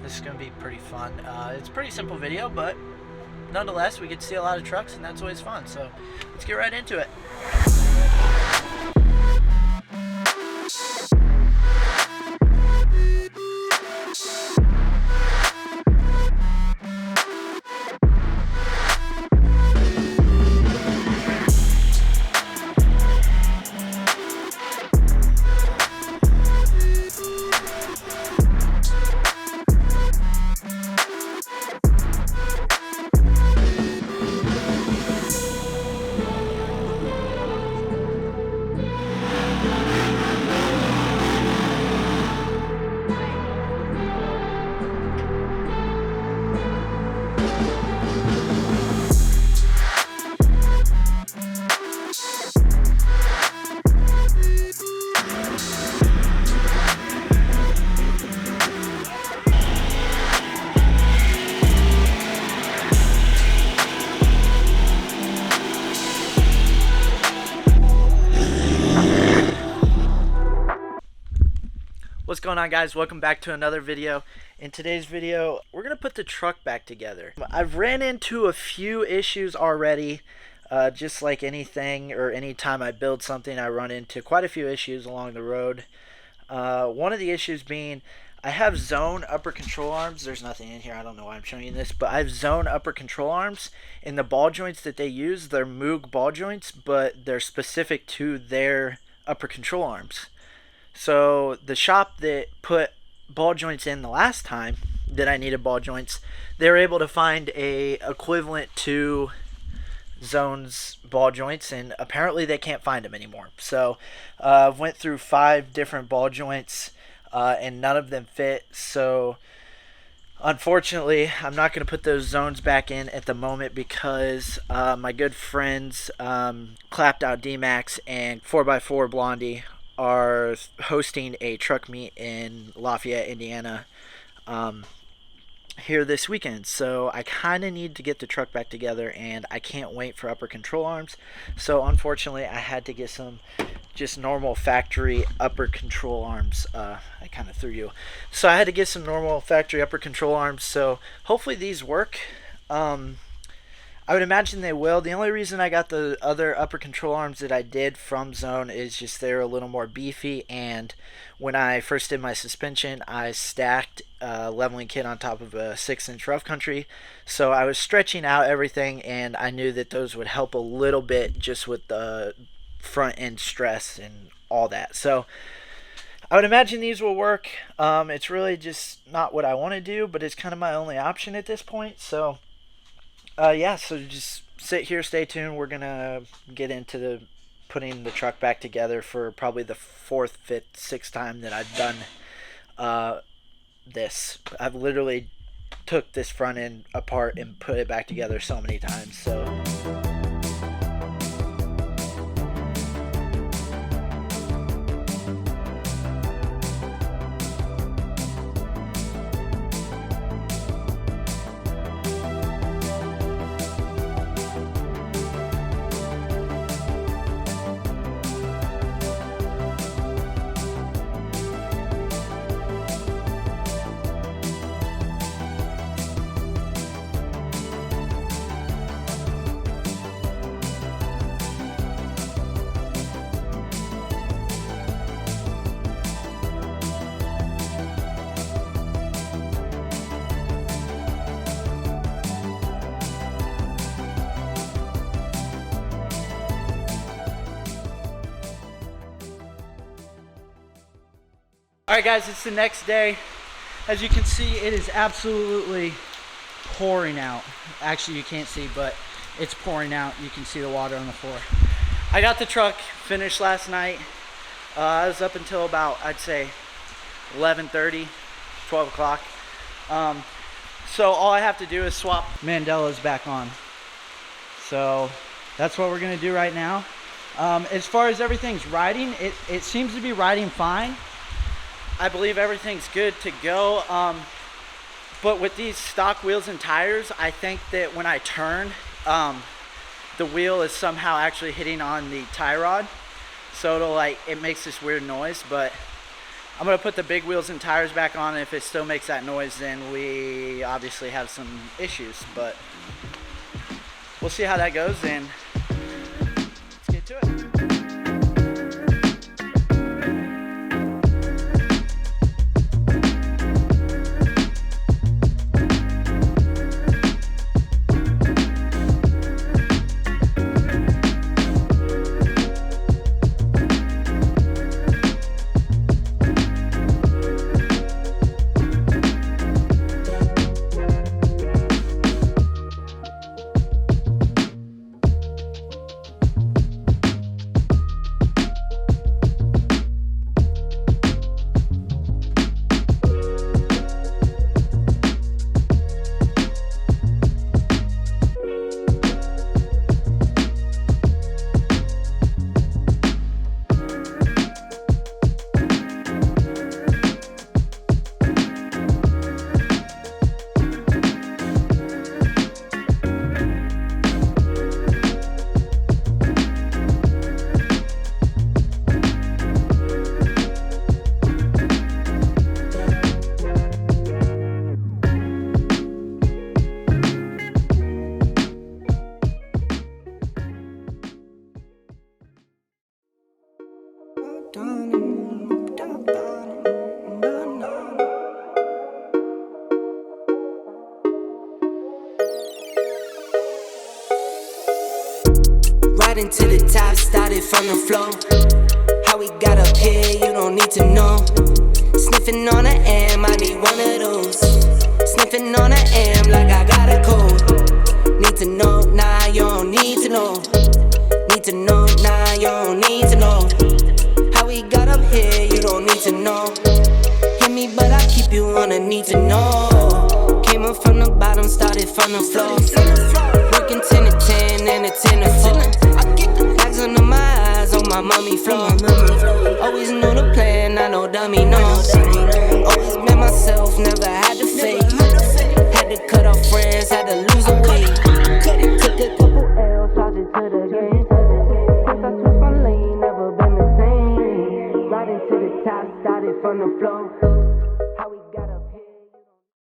This is going to be pretty fun. It's a pretty simple video, but nonetheless, we get to see a lot of trucks, and that's always fun. So let's get right into it. What's going on, guys? Welcome back to another video. In today's video, we're gonna put the truck back together. I've ran into a few issues already, just like anything or anytime I build something, I run into quite a few issues along the road. One of the issues being I have zone upper control arms. There's nothing in here. I don't know why I'm showing you this, but I have zone upper control arms, and the ball joints that they use, they're Moog ball joints, but they're specific to their upper control arms. So the shop that put ball joints in the last time that I needed ball joints, they were able to find a equivalent to Zone's ball joints, and apparently they can't find them anymore. So I went through 5 different ball joints, and none of them fit. So unfortunately, I'm not going to put those zones back in at the moment because my good friends Clapped Out D-Max and 4x4 Blondie are hosting a truck meet in Lafayette, Indiana here this weekend. So I kind of need to get the truck back together, and I can't wait for upper control arms. So unfortunately, I had to get some just normal factory upper control arms. I kind of threw you. So I had to get some normal factory upper control arms. So hopefully these work. I would imagine they will. The only reason I got the other upper control arms that I did from Zone is just they're a little more beefy, and when I first did my suspension, I stacked a leveling kit on top of a 6-inch rough country, so I was stretching out everything, and I knew that those would help a little bit just with the front end stress and all that. So I would imagine these will work. It's really just not what I want to do, but it's kind of my only option at this point. So yeah, so just sit here, stay tuned. We're gonna get into the putting the truck back together for probably the 4th, 5th, 6th time that I've done this. I've literally took this front end apart and put it back together so many times. So alright, guys, it's the next day. As you can see, it is absolutely pouring out. Actually, you can't see, but it's pouring out. You can see the water on the floor. I got the truck finished last night. I was up until about, I'd say, 11:30, 12 o'clock. So all I have to do is swap Mandelas back on. So that's what we're going to do right now. As far as everything's riding, it seems to be riding fine. I believe everything's good to go. But with these stock wheels and tires, I think that when I turn, the wheel is somehow actually hitting on the tie rod. So it makes this weird noise, but I'm going to put the big wheels and tires back on. If it still makes that noise, then we obviously have some issues. But we'll see how that goes, and let's get to it. Riding to the top, started from the floor. How we got up here, you don't need to know. Sniffing on an M, I need one of those. Sniffing on an M like I got a cold. Need to know, nah, you don't need to know. Need to know, nah, you don't need to know. How we got up here, you don't need to know. Hit me, but I keep you on a need to know. Came up from the bottom, started from the floor. Working 10 to 10 and a 10 to 4. Bags under my eyes on my mommy floor. Always knew the plan, I know dummy knows. Always been myself, never had to fake. Had to cut off friends, had to lose a weight. Took a couple L's, charged it to the game. Since I switched my lane, never been the same. Riding to the top, started from the floor.